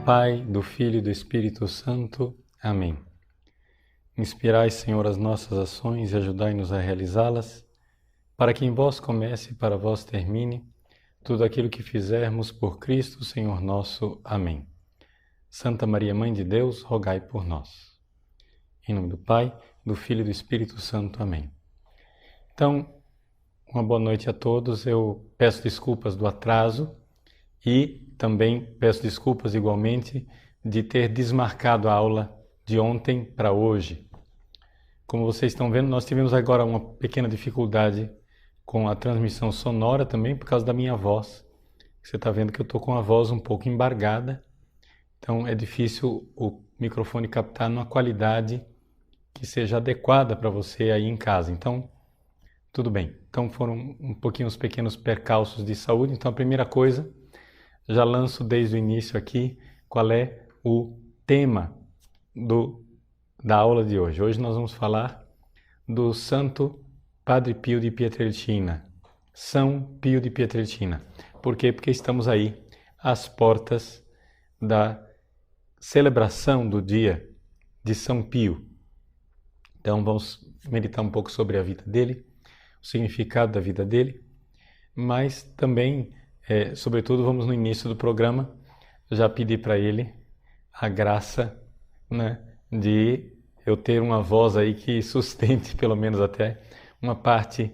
Pai, do Filho e do Espírito Santo. Amém. Inspirai, Senhor, as nossas ações e ajudai-nos a realizá-las, para que em vós comece e para vós termine tudo aquilo que fizermos por Cristo, Senhor nosso. Amém. Santa Maria, Mãe de Deus, rogai por nós. Em nome do Pai, do Filho e do Espírito Santo. Amém. Então, uma boa noite a todos. Eu peço desculpas do atraso e também peço desculpas igualmente de ter desmarcado a aula de ontem para hoje. Como vocês estão vendo, nós tivemos agora uma pequena dificuldade com a transmissão sonora também por causa da minha voz. Você está vendo que eu estou com a voz um pouco embargada, então é difícil o microfone captar numa qualidade que seja adequada para você aí em casa. Então, tudo bem. Então foram um pouquinho os pequenos percalços de saúde. Então a primeira coisa, já lanço desde o início aqui qual é o tema da aula de hoje. Hoje nós vamos falar do Santo Padre Pio de Pietrelcina, São Pio de Pietrelcina. Por quê? Porque estamos aí às portas da celebração do dia de São Pio. Então vamos meditar um pouco sobre a vida dele, o significado da vida dele, mas também, sobretudo, vamos no início do programa já pedir para ele a graça, né, de eu ter uma voz aí que sustente pelo menos até uma parte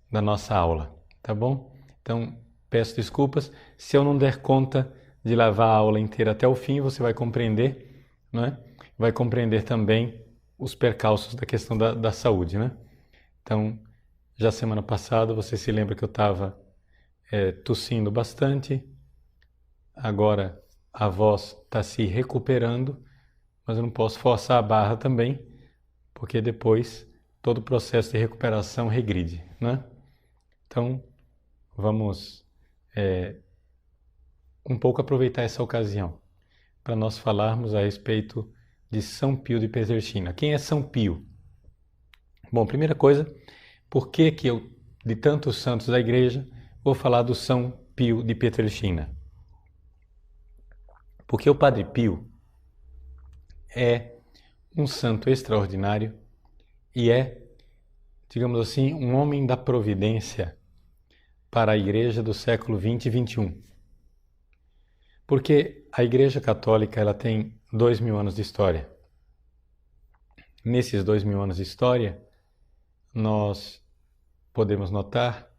da nossa aula, tá bom? Então, peço desculpas. Se eu não der conta de levar a aula inteira até o fim, você vai compreender, né? Vai compreender também os percalços da questão da saúde, né? Então, já semana passada, você se lembra que eu estava tossindo bastante, agora a voz está se recuperando, mas eu não posso forçar a barra também, porque depois todo o processo de recuperação regride, né? Então, vamos um pouco aproveitar essa ocasião para nós falarmos a respeito de São Pio de Pietrelcina. Quem é São Pio? Bom, primeira coisa, por que eu, de tantos santos da Igreja, vou falar do São Pio de Pietrelcina? Porque o Padre Pio é um santo extraordinário e é, digamos assim, um homem da providência para a Igreja do século 20 e 21. Porque a Igreja Católica ela tem 2000 anos de história. Nesses 2000 anos de história, nós podemos notar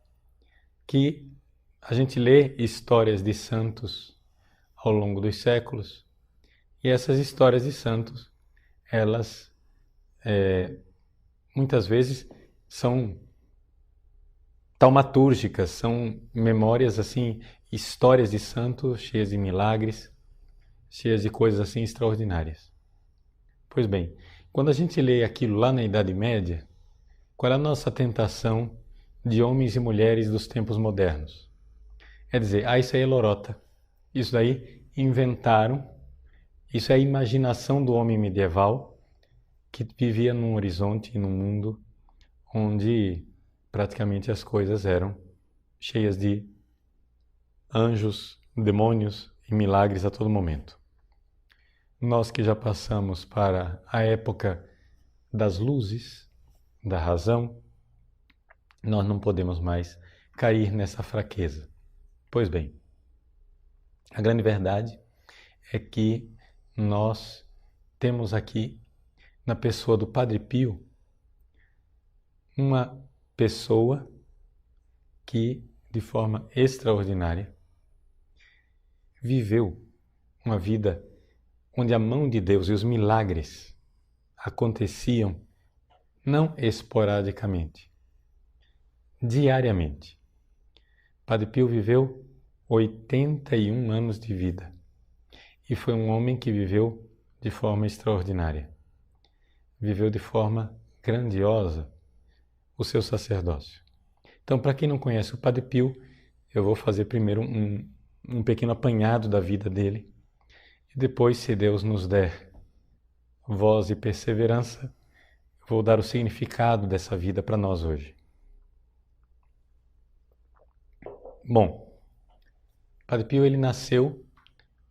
que a gente lê histórias de santos ao longo dos séculos e essas histórias de santos, elas muitas vezes são taumatúrgicas, são memórias assim, histórias de santos cheias de milagres, cheias de coisas assim extraordinárias. Pois bem, quando a gente lê aquilo lá na Idade Média, qual é a nossa tentação de homens e mulheres dos tempos modernos? É dizer, isso aí é lorota, isso daí inventaram, isso é a imaginação do homem medieval que vivia num horizonte, num mundo onde praticamente as coisas eram cheias de anjos, demônios e milagres a todo momento. Nós que já passamos para a época das luzes, da razão, nós não podemos mais cair nessa fraqueza. Pois bem, a grande verdade é que nós temos aqui, na pessoa do Padre Pio, uma pessoa que, de forma extraordinária, viveu uma vida onde a mão de Deus e os milagres aconteciam não esporadicamente, diariamente. Padre Pio viveu 81 anos de vida e foi um homem que viveu de forma extraordinária. Viveu de forma grandiosa o seu sacerdócio. Então, para quem não conhece o Padre Pio, eu vou fazer primeiro um pequeno apanhado da vida dele e depois, se Deus nos der voz e perseverança, vou dar o significado dessa vida para nós hoje. Bom, Padre Pio ele nasceu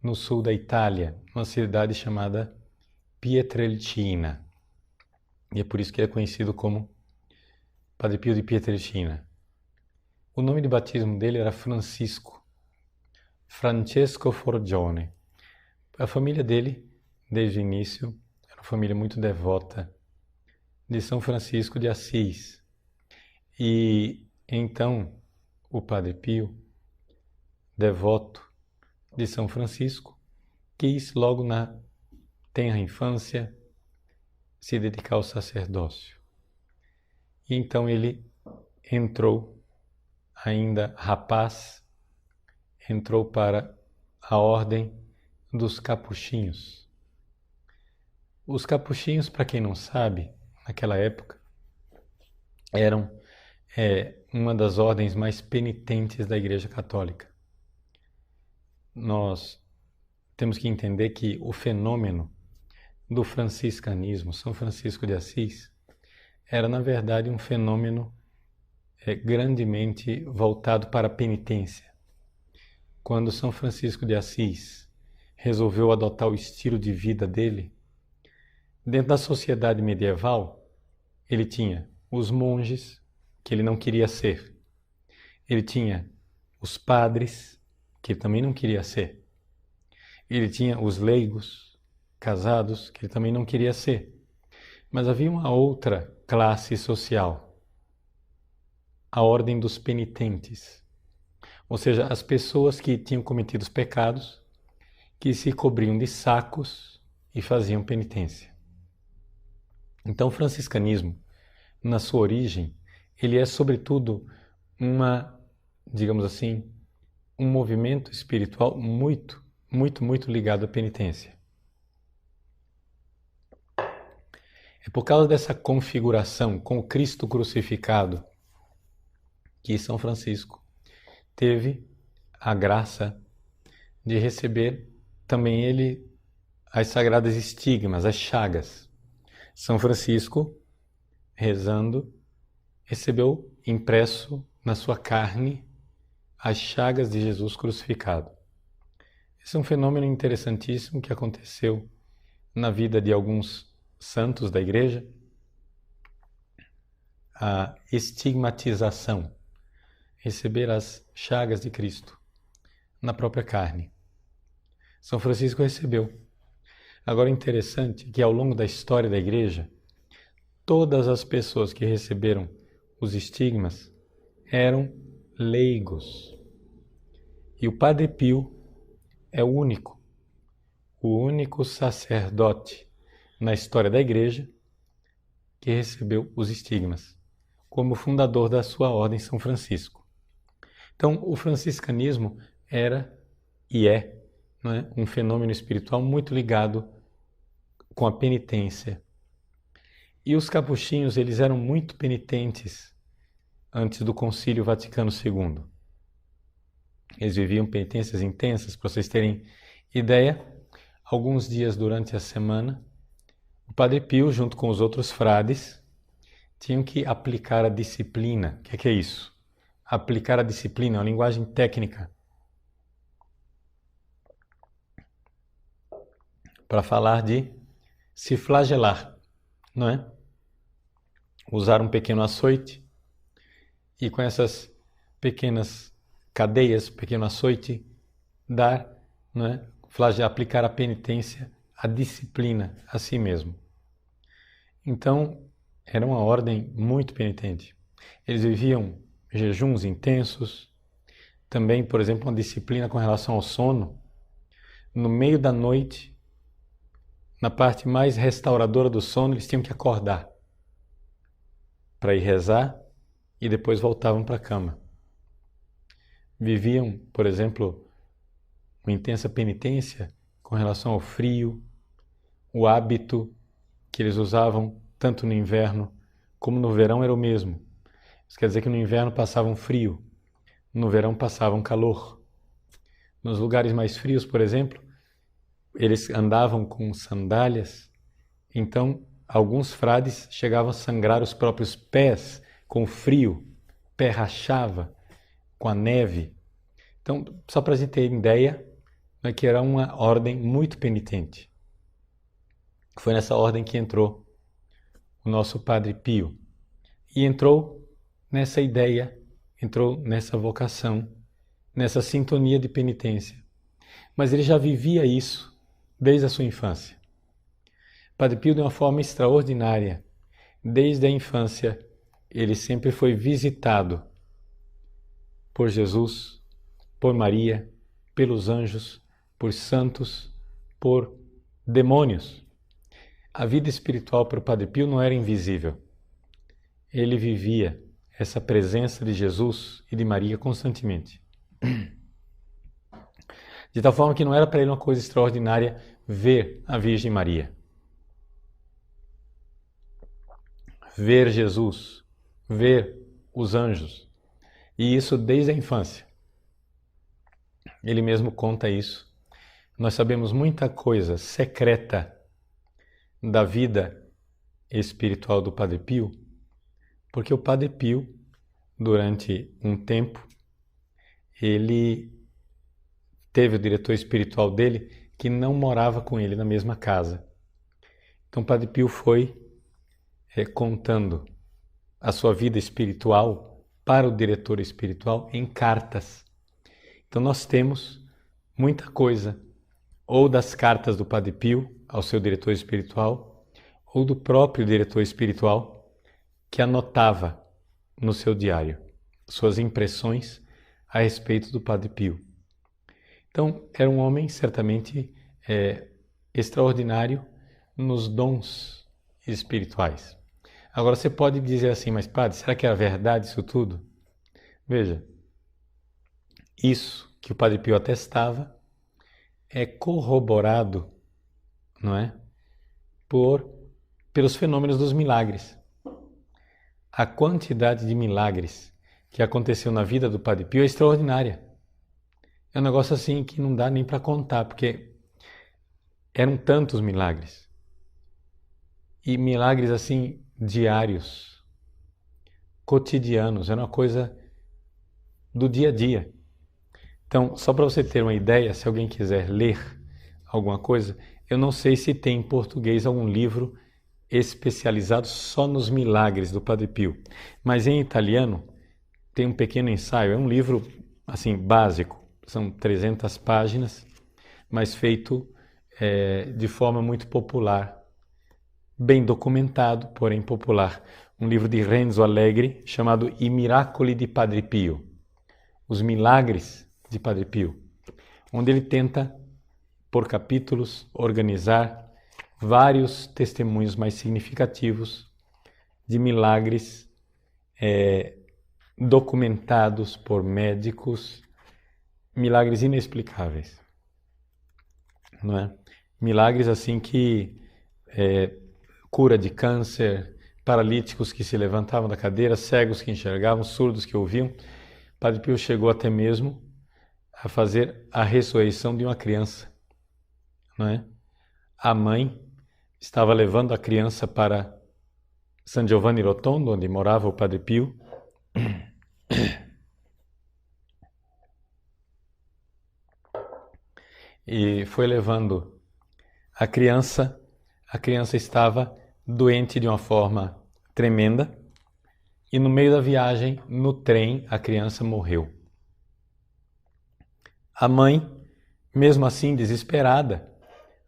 no sul da Itália, uma cidade chamada Pietrelcina. E é por isso que ele é conhecido como Padre Pio de Pietrelcina. O nome de batismo dele era Francisco, Francesco Forgione. A família dele, desde o início, era uma família muito devota de São Francisco de Assis. E então o Padre Pio, devoto de São Francisco, quis logo na tenra infância se dedicar ao sacerdócio. E então ele entrou, ainda rapaz, entrou para a ordem dos capuchinhos. Os capuchinhos, para quem não sabe, naquela época, eram uma das ordens mais penitentes da Igreja Católica. Nós temos que entender que o fenômeno do franciscanismo, São Francisco de Assis, era na verdade um fenômeno grandemente voltado para a penitência. Quando São Francisco de Assis resolveu adotar o estilo de vida dele, dentro da sociedade medieval, ele tinha os monges, que ele não queria ser. Ele tinha os padres, que ele também não queria ser. Ele tinha os leigos, casados, que ele também não queria ser. Mas havia uma outra classe social, a ordem dos penitentes. Ou seja, as pessoas que tinham cometido os pecados, que se cobriam de sacos e faziam penitência. Então o franciscanismo, na sua origem, ele é sobretudo digamos assim, um movimento espiritual muito ligado à penitência. É por causa dessa configuração com o Cristo crucificado que São Francisco teve a graça de receber também ele as sagradas estigmas, as chagas. São Francisco, rezando, recebeu impresso na sua carne as chagas de Jesus crucificado. Esse é um fenômeno interessantíssimo que aconteceu na vida de alguns santos da Igreja, a estigmatização, receber as chagas de Cristo na própria carne. São Francisco recebeu. Agora, interessante que ao longo da história da Igreja, todas as pessoas que receberam os estigmas eram leigos. E o Padre Pio é o único sacerdote na história da Igreja que recebeu os estigmas, como fundador da sua ordem São Francisco. Então, o franciscanismo era e é, não é, um fenômeno espiritual muito ligado com a penitência. E os capuchinhos, eles eram muito penitentes antes do Concílio Vaticano II. Eles viviam penitências intensas, para vocês terem ideia. Alguns dias durante a semana, o Padre Pio, junto com os outros frades, tinham que aplicar a disciplina. O que é isso? Aplicar a disciplina é uma linguagem técnica para falar de se flagelar, não é? Usar um pequeno açoite e com essas pequenas cadeias, pequeno açoite, dar, não é? Aplicar a penitência, a disciplina a si mesmo. Então, era uma ordem muito penitente. Eles viviam jejuns intensos, também, por exemplo, uma disciplina com relação ao sono. No meio da noite, na parte mais restauradora do sono, eles tinham que acordar para ir rezar e depois voltavam para a cama. Viviam, por exemplo, uma intensa penitência com relação ao frio, o hábito que eles usavam tanto no inverno como no verão era o mesmo. Isso quer dizer que no inverno passavam frio, no verão passavam calor. Nos lugares mais frios, por exemplo, eles andavam com sandálias, então alguns frades chegavam a sangrar os próprios pés com o frio, o pé rachava com a neve. Então, só para a gente ter ideia que era uma ordem muito penitente. Foi nessa ordem que entrou o nosso Padre Pio. E entrou nessa ideia, entrou nessa vocação, nessa sintonia de penitência. Mas ele já vivia isso desde a sua infância. Padre Pio, de uma forma extraordinária, desde a infância, ele sempre foi visitado por Jesus, por Maria, pelos anjos, por santos, por demônios. A vida espiritual para o Padre Pio não era invisível. Ele vivia essa presença de Jesus e de Maria constantemente. De tal forma que não era para ele uma coisa extraordinária ver a Virgem Maria. Ver Jesus, ver os anjos. E isso desde a infância. Ele mesmo conta isso. Nós sabemos muita coisa secreta da vida espiritual do Padre Pio, porque o Padre Pio, durante um tempo, ele teve o diretor espiritual dele que não morava com ele na mesma casa. Então o Padre Pio foi contando a sua vida espiritual para o diretor espiritual em cartas. Então nós temos muita coisa, ou das cartas do Padre Pio ao seu diretor espiritual, ou do próprio diretor espiritual que anotava no seu diário suas impressões a respeito do Padre Pio. Então era um homem certamente extraordinário nos dons espirituais. Agora você pode dizer assim, mas padre, será que é verdade isso tudo? Veja, isso que o Padre Pio atestava é corroborado, não é? Pelos fenômenos dos milagres. A quantidade de milagres que aconteceu na vida do Padre Pio é extraordinária. É um negócio assim que não dá nem para contar, porque eram tantos milagres. E milagres assim diários, cotidianos, era uma coisa do dia a dia. Então, só para você ter uma ideia, se alguém quiser ler alguma coisa, eu não sei se tem em português algum livro especializado só nos milagres do Padre Pio, mas em italiano tem um pequeno ensaio, é um livro assim básico, são 300 páginas, mas feito de forma muito popular, bem documentado, porém popular. Um livro de Renzo Allegri chamado I Miracoli di Padre Pio, Os Milagres de Padre Pio, onde ele tenta, por capítulos, organizar vários testemunhos mais significativos de milagres documentados por médicos, milagres inexplicáveis, não é? Milagres assim que cura de câncer, paralíticos que se levantavam da cadeira, cegos que enxergavam, surdos que ouviam. Padre Pio chegou até mesmo a fazer a ressurreição de uma criança, não é? A mãe estava levando a criança para San Giovanni Rotondo, onde morava o Padre Pio, e foi levando a criança estava doente de uma forma tremenda, e no meio da viagem, no trem, a criança morreu. A mãe, mesmo assim desesperada,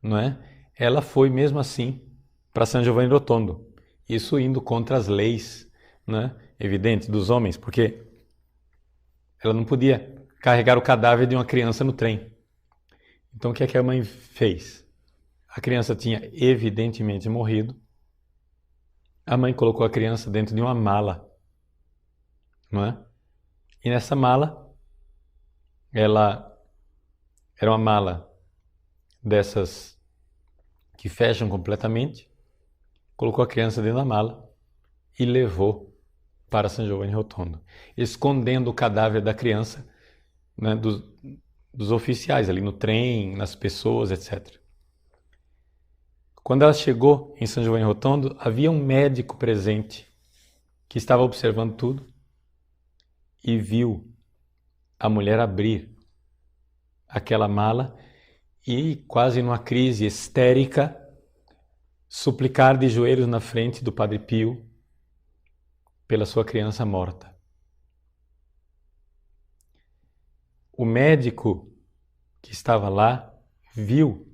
não é? Ela foi mesmo assim para San Giovanni Rotondo, isso indo contra as leis, né, evidentes dos homens, porque ela não podia carregar o cadáver de uma criança no trem. Então o que é que a mãe fez? A criança tinha evidentemente morrido. A mãe colocou a criança dentro de uma mala, não é? E nessa mala, ela era uma mala dessas que fecham completamente, colocou a criança dentro da mala e levou para San Giovanni Rotondo, escondendo o cadáver da criança, né, dos oficiais ali no trem, nas pessoas, etc. Quando ela chegou em San Giovanni Rotondo, havia um médico presente que estava observando tudo e viu a mulher abrir aquela mala e, quase numa crise histérica, suplicar de joelhos na frente do Padre Pio pela sua criança morta. O médico que estava lá viu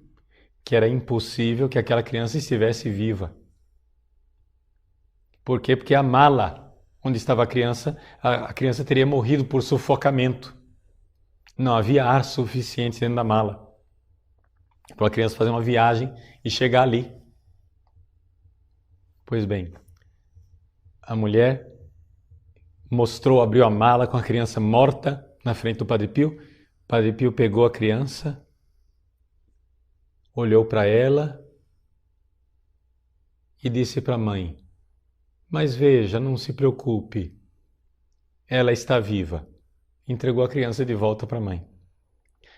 que era impossível que aquela criança estivesse viva. Por quê? Porque a mala onde estava a criança teria morrido por sufocamento. Não havia ar suficiente dentro da mala para a criança fazer uma viagem e chegar ali. Pois bem, a mulher abriu a mala com a criança morta na frente do Padre Pio. O Padre Pio pegou a criança, olhou para ela e disse para a mãe: mas veja, não se preocupe, ela está viva. Entregou a criança de volta para a mãe.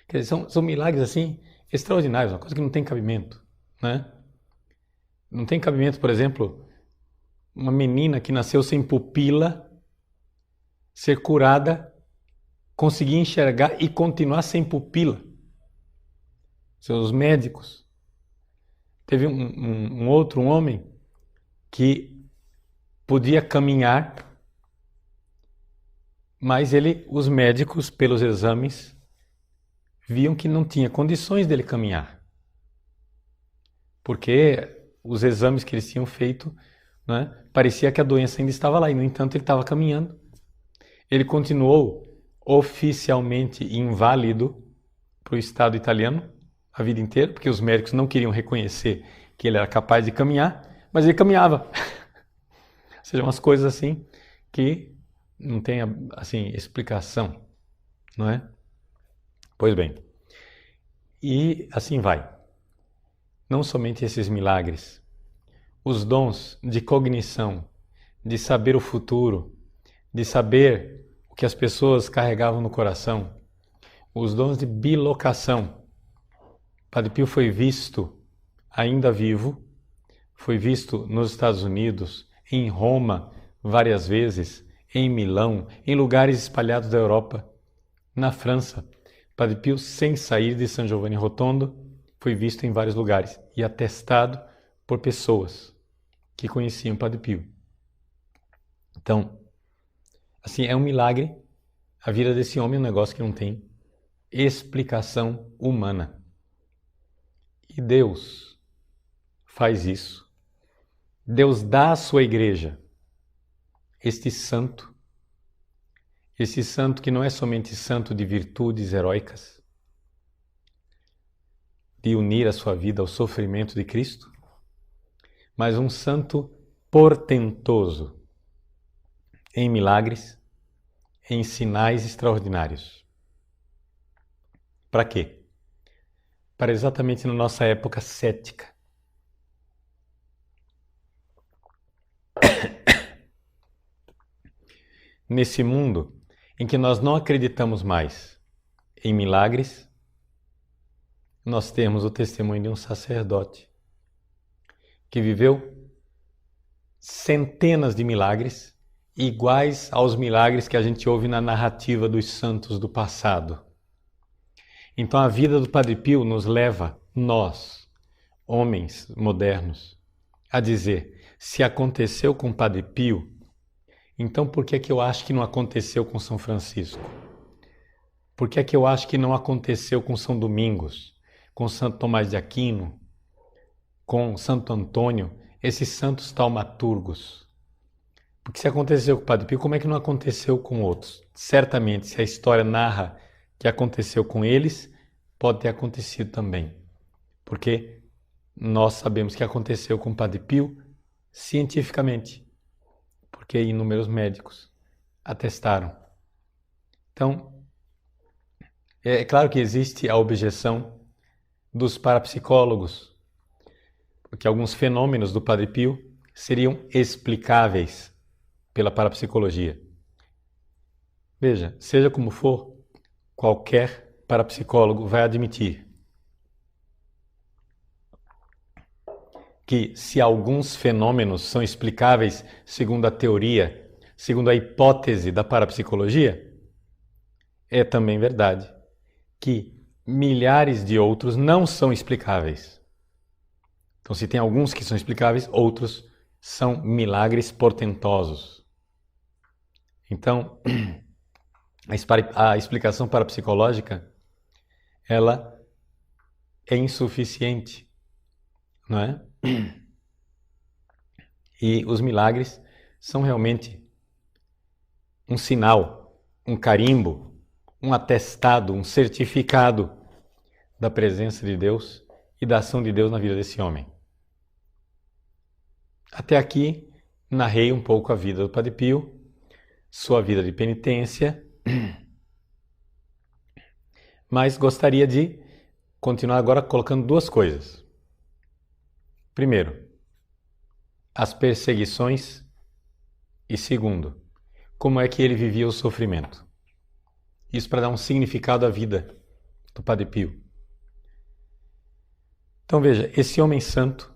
Quer dizer, são milagres assim extraordinários, uma coisa que não tem cabimento, né? Não tem cabimento, por exemplo, uma menina que nasceu sem pupila ser curada, conseguir enxergar e continuar sem pupila. Seus médicos. Teve um outro homem que podia caminhar, mas os médicos, pelos exames, viam que não tinha condições dele caminhar. Porque os exames que eles tinham feito, né, parecia que a doença ainda estava lá, e no entanto ele estava caminhando. Ele continuou oficialmente inválido para o Estado italiano a vida inteira, porque os médicos não queriam reconhecer que ele era capaz de caminhar, mas ele caminhava. Ou seja, umas coisas assim que não tem assim, explicação, não é? Pois bem, e assim vai. Não somente esses milagres, os dons de cognição, de saber o futuro, de saber o que as pessoas carregavam no coração, os dons de bilocação. Padre Pio foi visto ainda vivo, foi visto nos Estados Unidos, em Roma várias vezes, em Milão, em lugares espalhados da Europa, na França. Padre Pio, sem sair de San Giovanni Rotondo, foi visto em vários lugares e atestado por pessoas que conheciam Padre Pio. Então, assim, é um milagre. A vida desse homem é um negócio que não tem explicação humana. E Deus faz isso. Deus dá à sua igreja este santo que não é somente santo de virtudes heróicas, de unir a sua vida ao sofrimento de Cristo, mas um santo portentoso em milagres, em sinais extraordinários. Para quê? Para exatamente na nossa época cética. Nesse mundo em que nós não acreditamos mais em milagres, nós temos o testemunho de um sacerdote que viveu centenas de milagres iguais aos milagres que a gente ouve na narrativa dos santos do passado. Então a vida do Padre Pio nos leva, nós, homens modernos, a dizer: se aconteceu com o Padre Pio, então por que eu acho que não aconteceu com São Francisco? Por que eu acho que não aconteceu com São Domingos, com Santo Tomás de Aquino, com Santo Antônio, esses santos taumaturgos? Porque se aconteceu com o Padre Pio, como é que não aconteceu com outros? Certamente, se a história narra que aconteceu com eles, pode ter acontecido também. Porque nós sabemos que aconteceu com o Padre Pio cientificamente, porque inúmeros médicos atestaram. Então, é claro que existe a objeção dos parapsicólogos, porque alguns fenômenos do Padre Pio seriam explicáveis pela parapsicologia. Veja, seja como for, qualquer parapsicólogo vai admitir que se alguns fenômenos são explicáveis segundo a teoria, segundo a hipótese da parapsicologia, é também verdade que milhares de outros não são explicáveis. Então, se tem alguns que são explicáveis, outros são milagres portentosos. Então, a explicação parapsicológica, ela é insuficiente, não é? E os milagres são realmente um sinal, um carimbo, um atestado, um certificado da presença de Deus e da ação de Deus na vida desse homem. Até aqui, narrei um pouco a vida do Padre Pio, sua vida de penitência, mas gostaria de continuar agora colocando duas coisas. Primeiro, as perseguições e segundo, como é que ele vivia o sofrimento. Isso para dar um significado à vida do Padre Pio. Então veja, esse homem santo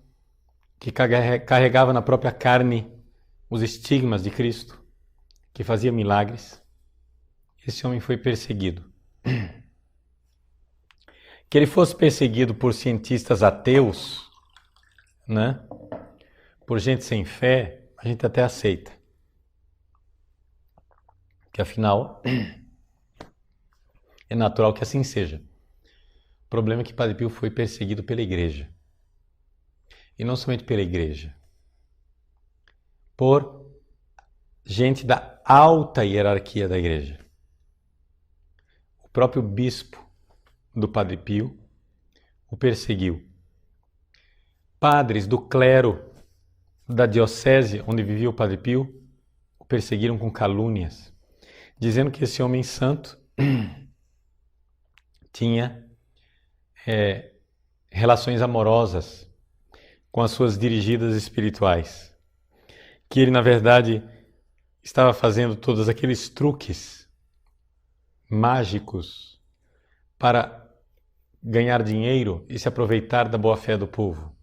que carregava na própria carne os estigmas de Cristo, que fazia milagres, esse homem foi perseguido. Que ele fosse perseguido por cientistas ateus, né? Por gente sem fé, a gente até aceita. Que afinal, é natural que assim seja. O problema é que Padre Pio foi perseguido pela igreja. E não somente pela igreja. Por gente da alta hierarquia da igreja. O próprio bispo do Padre Pio o perseguiu. Padres do clero da diocese onde vivia o Padre Pio o perseguiram com calúnias, dizendo que esse homem santo tinha relações amorosas com as suas dirigidas espirituais, que ele na verdade estava fazendo todos aqueles truques mágicos para ganhar dinheiro e se aproveitar da boa-fé do povo.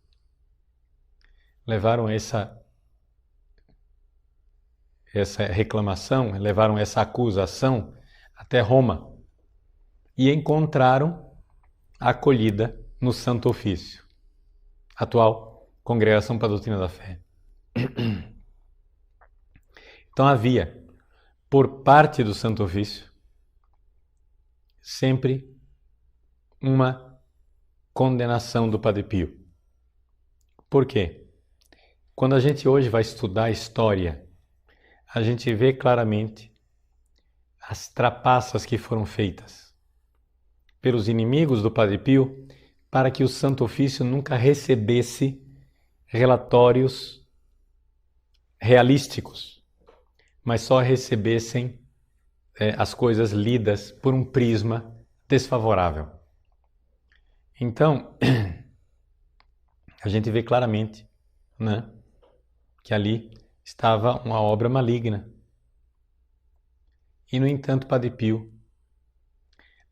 Levaram essa reclamação, levaram essa acusação até Roma e encontraram a acolhida no Santo Ofício, atual Congregação para a Doutrina da Fé. Então havia, por parte do Santo Ofício, sempre uma condenação do Padre Pio. Por quê? Quando a gente hoje vai estudar a história, a gente vê claramente as trapaças que foram feitas pelos inimigos do Padre Pio para que o Santo Ofício nunca recebesse relatórios realísticos, mas só recebessem as coisas lidas por um prisma desfavorável. Então, a gente vê claramente, né, que ali estava uma obra maligna. E, no entanto, Padre Pio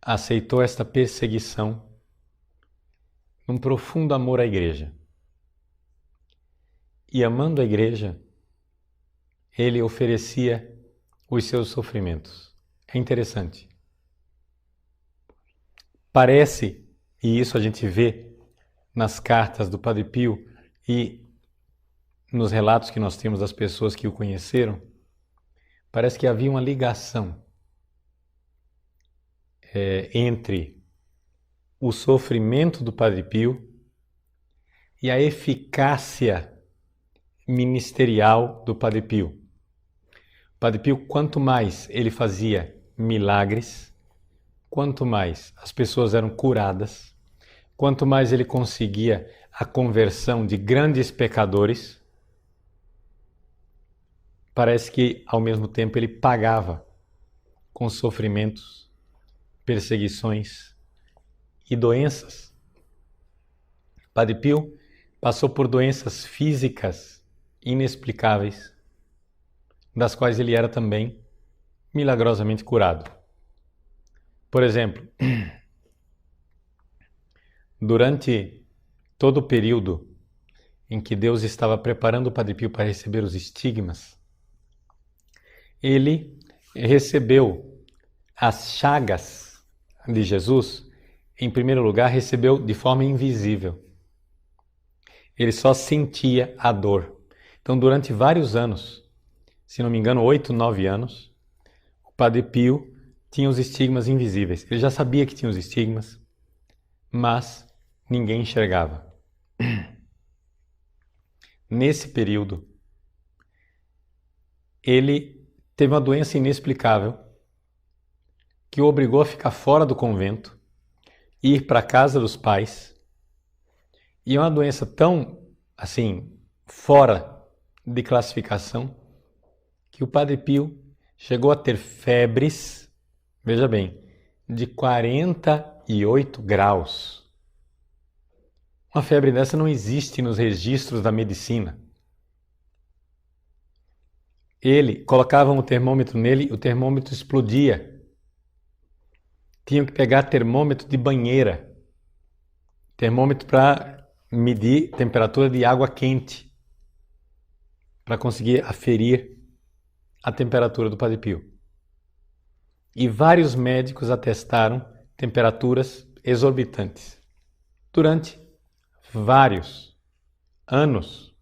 aceitou esta perseguição num profundo amor à Igreja. E, amando a Igreja, ele oferecia os seus sofrimentos. É interessante. Parece, e isso a gente vê nas cartas do Padre Pio e nos relatos que nós temos das pessoas que o conheceram, parece que havia uma ligação entre o sofrimento do Padre Pio e a eficácia ministerial do Padre Pio. O Padre Pio, quanto mais ele fazia milagres, quanto mais as pessoas eram curadas, quanto mais ele conseguia a conversão de grandes pecadores, parece que, ao mesmo tempo, ele pagava com sofrimentos, perseguições e doenças. Padre Pio passou por doenças físicas inexplicáveis, das quais ele era também milagrosamente curado. Por exemplo, durante todo o período em que Deus estava preparando o Padre Pio para receber os estigmas, ele recebeu as chagas de Jesus em primeiro lugar, recebeu de forma invisível. Ele só sentia a dor. Então, durante vários anos, se não me engano, 8, 9 anos, o Padre Pio tinha os estigmas invisíveis. Ele já sabia que tinha os estigmas, mas ninguém enxergava. Nesse período, ele teve uma doença inexplicável que o obrigou a ficar fora do convento, ir para a casa dos pais. E é uma doença tão, assim, fora de classificação, que o Padre Pio chegou a ter febres, veja bem, de 48 graus. Uma febre dessa não existe nos registros da medicina. Ele, colocavam o termômetro nele, o termômetro explodia. Tinham que pegar termômetro de banheira, termômetro para medir temperatura de água quente, para conseguir aferir a temperatura do Padre Pio. E vários médicos atestaram temperaturas exorbitantes durante vários anos.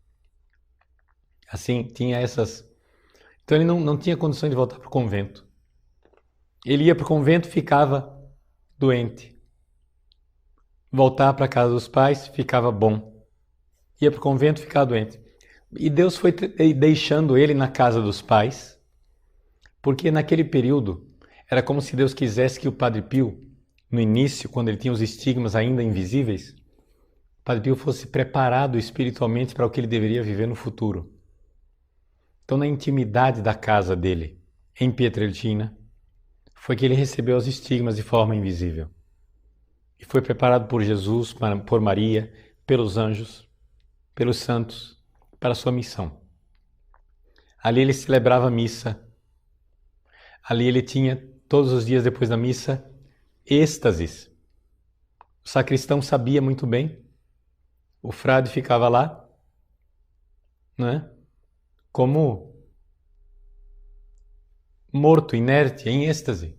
Assim, tinha essas... Então ele não tinha condições de voltar para o convento. Ele ia para o convento e ficava doente. Voltar para a casa dos pais, ficava bom. Ia para o convento, ficava doente. E Deus foi deixando ele na casa dos pais, porque naquele período era como se Deus quisesse que o Padre Pio, no início, quando ele tinha os estigmas ainda invisíveis, o Padre Pio fosse preparado espiritualmente para o que ele deveria viver no futuro. Então, na intimidade da casa dele, em Pietrelcina, foi que ele recebeu os estigmas de forma invisível. E foi preparado por Jesus, por Maria, pelos anjos, pelos santos, para a sua missão. Ali ele celebrava a missa. Ali ele tinha, todos os dias depois da missa, êxtases. O sacristão sabia muito bem. O frade ficava lá, né? Como morto, inerte, em êxtase.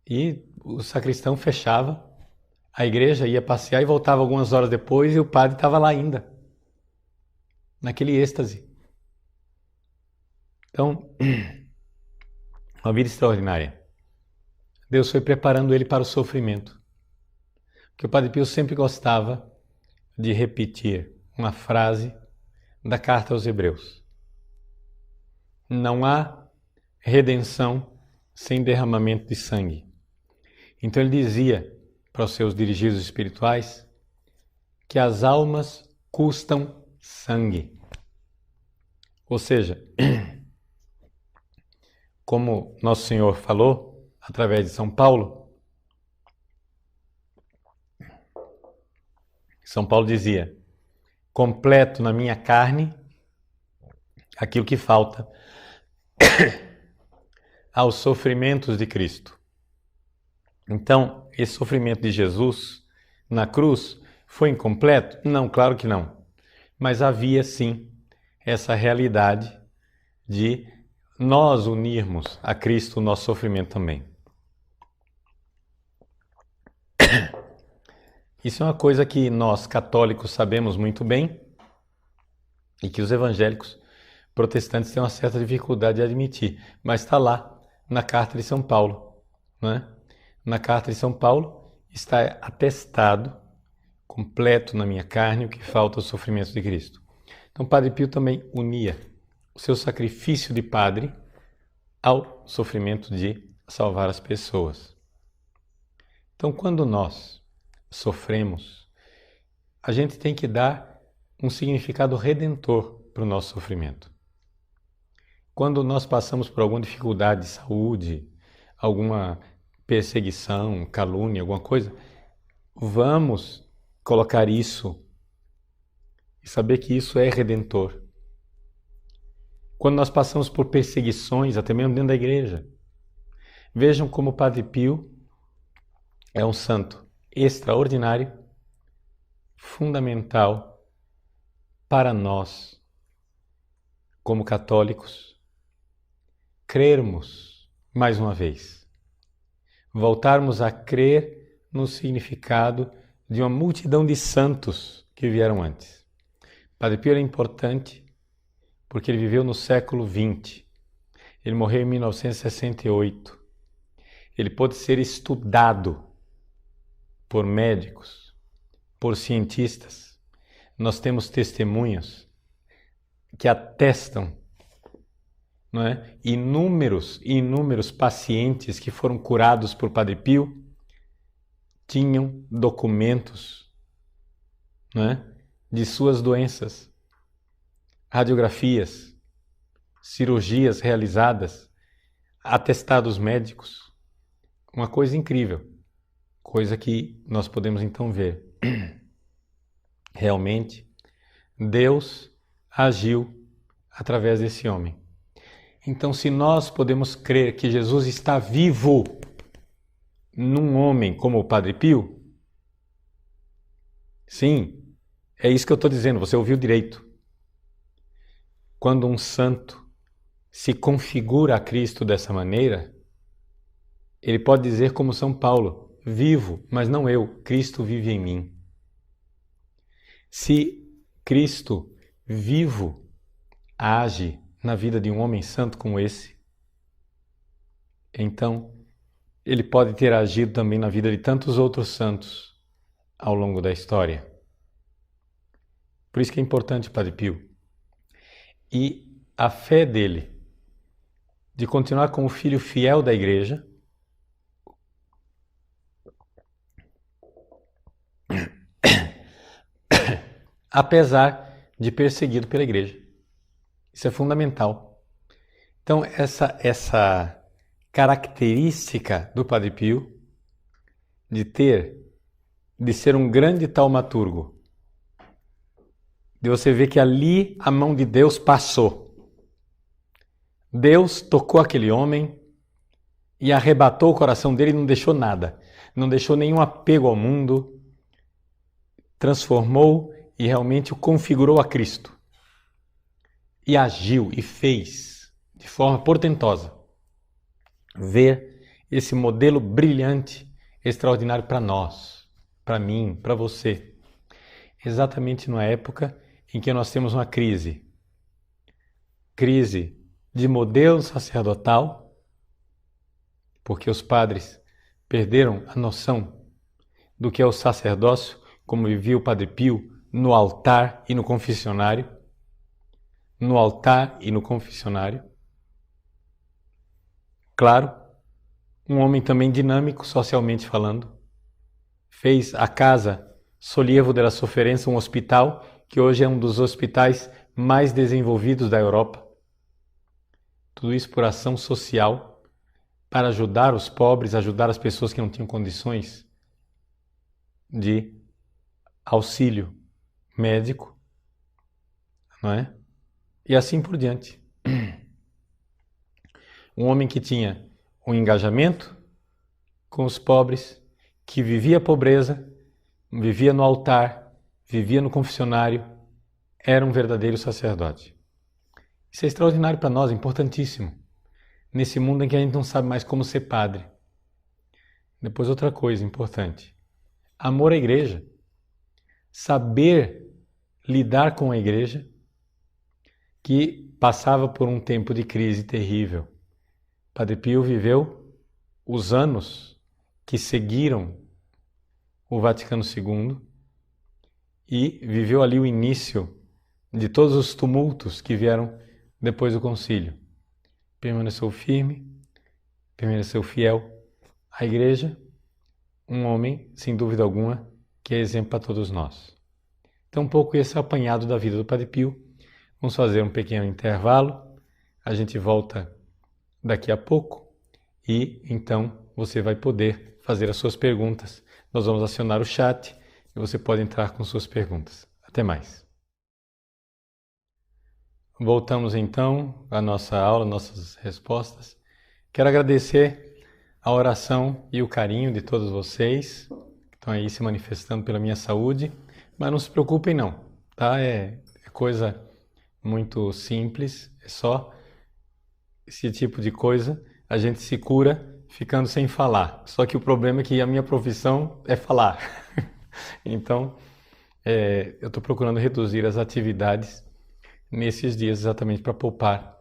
E o sacristão fechava, a igreja ia passear e voltava algumas horas depois e o padre estava lá ainda, naquele êxtase. Então, uma vida extraordinária. Deus foi preparando ele para o sofrimento. Porque o Padre Pio sempre gostava de repetir uma frase da carta aos Hebreus. Não há redenção sem derramamento de sangue. Então ele dizia para os seus dirigidos espirituais que as almas custam sangue. Ou seja, como Nosso Senhor falou através de São Paulo, São Paulo dizia: completo na minha carne aquilo que falta aos sofrimentos de Cristo. Então, esse sofrimento de Jesus na cruz foi incompleto? Não, claro que não. Mas havia sim essa realidade de nós unirmos a Cristo o nosso sofrimento também. Isso é uma coisa que nós católicos sabemos muito bem e que os evangélicos protestantes têm uma certa dificuldade de admitir, mas está lá na carta de São Paulo, né? Na carta de São Paulo está atestado, completo na minha carne, o que falta aos sofrimentos de Cristo. Então, Padre Pio também unia o seu sacrifício de padre ao sofrimento de salvar as pessoas. Então, quando nós sofremos, a gente tem que dar um significado redentor para o nosso sofrimento. Quando nós passamos por alguma dificuldade de saúde, alguma perseguição, calúnia, alguma coisa, vamos colocar isso e saber que isso é redentor. Quando nós passamos por perseguições, até mesmo dentro da igreja, vejam como o Padre Pio é um santo extraordinário, fundamental para nós, como católicos, crermos, mais uma vez, voltarmos a crer no significado de uma multidão de santos que vieram antes. Padre Pio era importante porque ele viveu no século XX. Ele morreu em 1968. Ele pôde ser estudado por médicos, por cientistas. Nós temos testemunhos que atestam, não é? Inúmeros pacientes que foram curados por Padre Pio tinham documentos, não é? De suas doenças, radiografias, cirurgias realizadas, atestados médicos. Uma coisa incrível, coisa que nós podemos então ver. Realmente, Deus agiu através desse homem. Então, se nós podemos crer que Jesus está vivo num homem como o Padre Pio, sim, é isso que eu estou dizendo, você ouviu direito. Quando um santo se configura a Cristo dessa maneira, ele pode dizer como São Paulo, vivo, mas não eu, Cristo vive em mim. Se Cristo vivo age na vida de um homem santo como esse, então ele pode ter agido também na vida de tantos outros santos ao longo da história. Por isso que é importante o Padre Pio. E a fé dele de continuar como filho fiel da Igreja, apesar de perseguido pela Igreja. Isso é fundamental. Então, essa característica do Padre Pio de ser um grande taumaturgo, de você ver que ali a mão de Deus passou. Deus tocou aquele homem e arrebatou o coração dele e não deixou nada. Não deixou nenhum apego ao mundo. Transformou e realmente o configurou a Cristo. E agiu e fez de forma portentosa. Ver esse modelo brilhante, extraordinário para nós, para mim, para você. Exatamente na época em que nós temos uma crise de modelo sacerdotal, porque os padres perderam a noção do que é o sacerdócio, como vivia o Padre Pio no altar e no confessionário. No altar e no confessionário. Claro, um homem também dinâmico, socialmente falando. Fez a Casa Solievo della Sofferenza um hospital, que hoje é um dos hospitais mais desenvolvidos da Europa. Tudo isso por ação social, para ajudar os pobres, ajudar as pessoas que não tinham condições de auxílio médico, não é? E assim por diante. Um homem que tinha um engajamento com os pobres, que vivia a pobreza, vivia no altar, vivia no confessionário, era um verdadeiro sacerdote. Isso é extraordinário para nós, importantíssimo. Nesse mundo em que a gente não sabe mais como ser padre. Depois outra coisa importante. Amor à igreja. Saber lidar com a igreja que passava por um tempo de crise terrível. Padre Pio viveu os anos que seguiram o Vaticano II e viveu ali o início de todos os tumultos que vieram depois do concílio. Permaneceu firme, permaneceu fiel à igreja, um homem, sem dúvida alguma, que é exemplo para todos nós. Então, um pouco esse é o apanhado da vida do Padre Pio. Vamos fazer um pequeno intervalo, a gente volta daqui a pouco e então você vai poder fazer as suas perguntas. Nós vamos acionar o chat e você pode entrar com suas perguntas. Até mais. Voltamos então à nossa aula, nossas respostas. Quero agradecer a oração e o carinho de todos vocês que estão aí se manifestando pela minha saúde, mas não se preocupem não, tá? É coisa muito simples, é só esse tipo de coisa, a gente se cura, ficando sem falar. Só que o problema é que a minha profissão é falar. Então, eu estou procurando reduzir as atividades nesses dias exatamente para poupar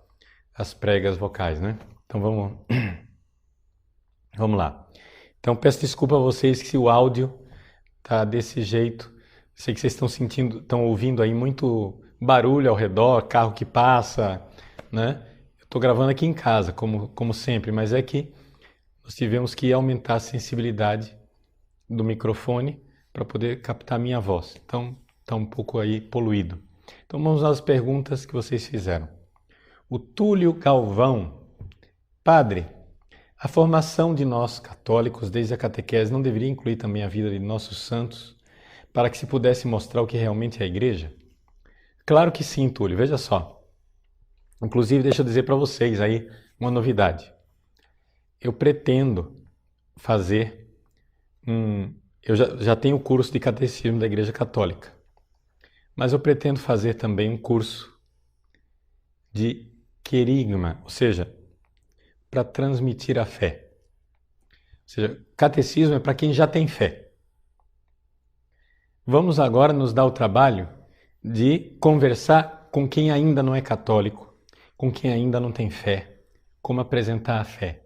as pregas vocais, né? Então vamos lá. Então peço desculpa a vocês se o áudio tá desse jeito. Sei que vocês estão ouvindo aí muito barulho ao redor, carro que passa, né? Eu estou gravando aqui em casa, como sempre, mas é que nós tivemos que aumentar a sensibilidade do microfone para poder captar minha voz. Então está um pouco aí poluído. Então vamos às perguntas que vocês fizeram. O Túlio Galvão. Padre, a formação de nós católicos desde a catequese não deveria incluir também a vida de nossos santos para que se pudesse mostrar o que realmente é a Igreja? Claro que sim, Túlio. Veja só. Inclusive, deixa eu dizer para vocês aí uma novidade. Eu pretendo fazer eu já tenho o curso de Catecismo da Igreja Católica, mas eu pretendo fazer também um curso de querigma, ou seja, para transmitir a fé. Ou seja, catecismo é para quem já tem fé. Vamos agora nos dar o trabalho de conversar com quem ainda não é católico, com quem ainda não tem fé, como apresentar a fé.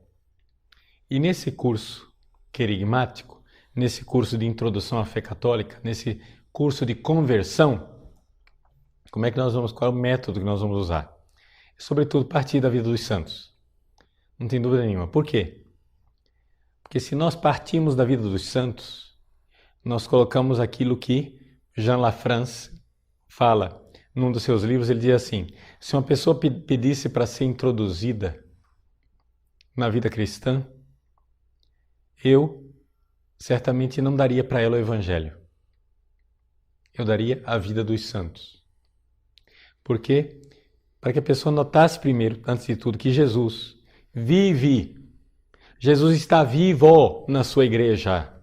E nesse curso querigmático, nesse curso de introdução à fé católica, nesse curso de conversão, como é que qual é o método que nós vamos usar? Sobretudo partir da vida dos santos. Não tem dúvida nenhuma. Por quê? Porque se nós partimos da vida dos santos, nós colocamos aquilo que Jean Lafrance fala num dos seus livros. Ele diz assim: se uma pessoa pedisse para ser introduzida na vida cristã, eu certamente não daria para ela o Evangelho. Eu daria a vida dos santos. Por quê? Para que a pessoa notasse primeiro, antes de tudo, que Jesus vive. Jesus está vivo na sua igreja.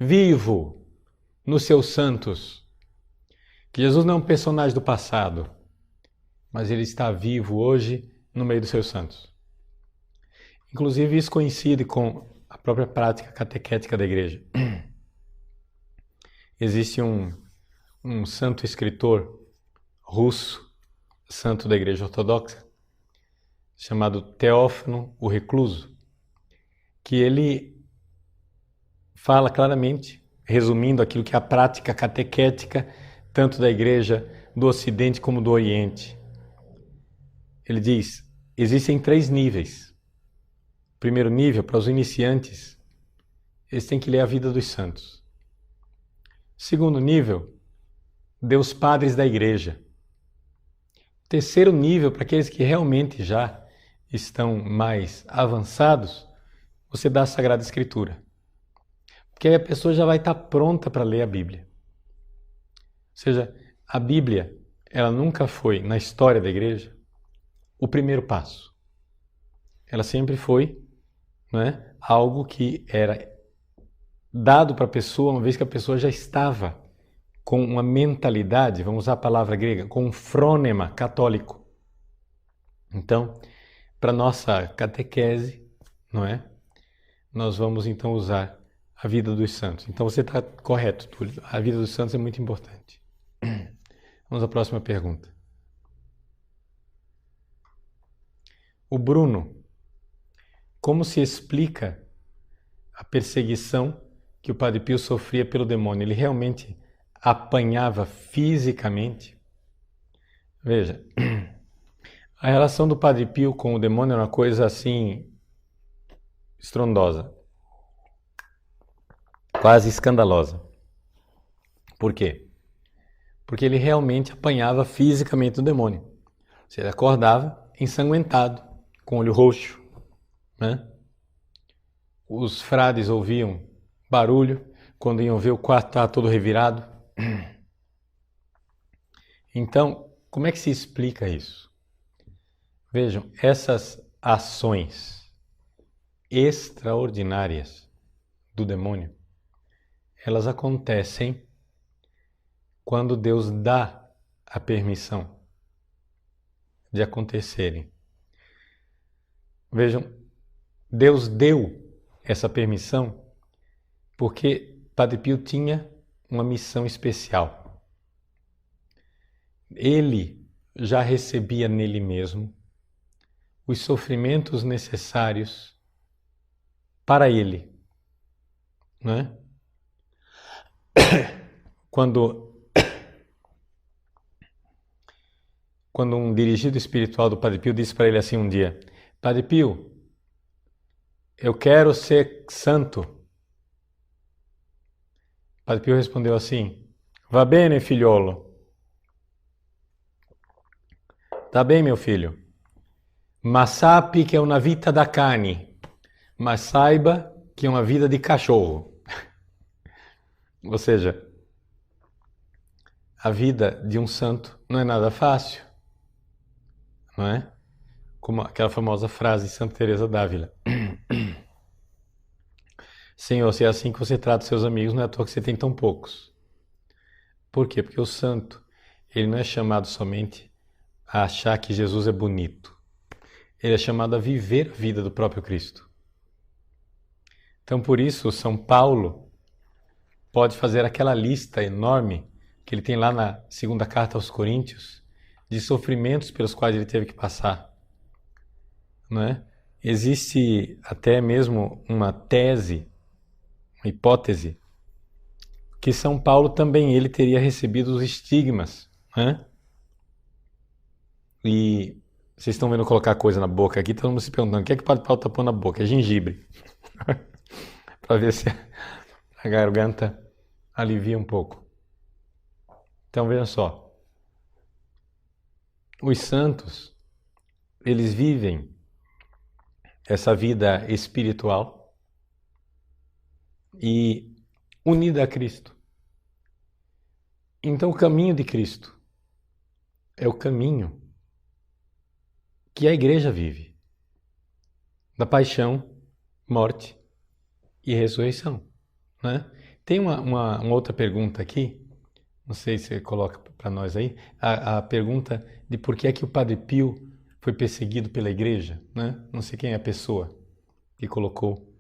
Vivo nos seus santos. Que Jesus não é um personagem do passado, mas ele está vivo hoje no meio dos seus santos. Inclusive, isso coincide com a própria prática catequética da igreja. Existe um santo escritor russo, santo da igreja ortodoxa, chamado Teófano o Recluso, que ele fala claramente, resumindo aquilo que é a prática catequética, tanto da igreja do Ocidente como do Oriente. Ele diz, existem 3 níveis. O primeiro nível, para os iniciantes, eles têm que ler a vida dos santos. Segundo nível, Deus Padres da Igreja. Terceiro nível, para aqueles que realmente já estão mais avançados, você dá a Sagrada Escritura. Porque aí a pessoa já vai estar pronta para ler a Bíblia. Ou seja, a Bíblia, ela nunca foi, na história da igreja, o primeiro passo. Ela sempre foi, algo que era dado para a pessoa, uma vez que a pessoa já estava com uma mentalidade, vamos usar a palavra grega, com um frônema católico. Então, para nossa catequese, nós vamos então usar a vida dos santos. Então você está correto, Túlio. A vida dos santos é muito importante. Vamos à próxima pergunta. O Bruno. Como se explica a perseguição que o Padre Pio sofria pelo demônio? Ele realmente apanhava fisicamente? Veja, a relação do Padre Pio com o demônio é uma coisa assim estrondosa, quase escandalosa. Por quê? Porque ele realmente apanhava fisicamente do demônio. Ele acordava ensanguentado, com o olho roxo. Os frades ouviam barulho quando iam ver o quarto estava todo revirado. Então, como é que se explica isso? Vejam, essas ações extraordinárias do demônio, elas acontecem quando Deus dá a permissão de acontecerem. Vejam, Deus deu essa permissão porque Padre Pio tinha uma missão especial. Ele já recebia nele mesmo os sofrimentos necessários para ele, né? Quando um dirigido espiritual do Padre Pio disse para ele assim um dia: Padre Pio, eu quero ser santo. Padre Pio respondeu assim: Va bene, figliolo. Tá bem, meu filho. Ma sappi che è una vita da cani, mas saiba que é uma vida de cachorro. Ou seja, a vida de um santo não é nada fácil, não é? Como aquela famosa frase de Santa Teresa d'Ávila: Senhor, se é assim que você trata seus amigos, não é à toa que você tem tão poucos. Por quê? Porque o santo, ele não é chamado somente a achar que Jesus é bonito. Ele é chamado a viver a vida do próprio Cristo. Então, por isso, São Paulo pode fazer aquela lista enorme que ele tem lá na segunda carta aos Coríntios, de sofrimentos pelos quais ele teve que passar. Não é? Existe até mesmo uma tese, uma hipótese, que São Paulo também ele teria recebido os estigmas. Né? E vocês estão vendo eu colocar coisa na boca aqui, todo mundo se perguntando: o que é que o Padre Paulo está pondo na boca? É gengibre. Para ver se a garganta alivia um pouco. Então vejam só. Os santos, eles vivem essa vida espiritual e unida a Cristo. Então o caminho de Cristo é o caminho que a Igreja vive, da paixão, morte e ressurreição. Né? Tem uma outra pergunta aqui, não sei se você coloca para nós aí, a pergunta de por que é que o Padre Pio foi perseguido pela Igreja. Né? Não sei quem é a pessoa que colocou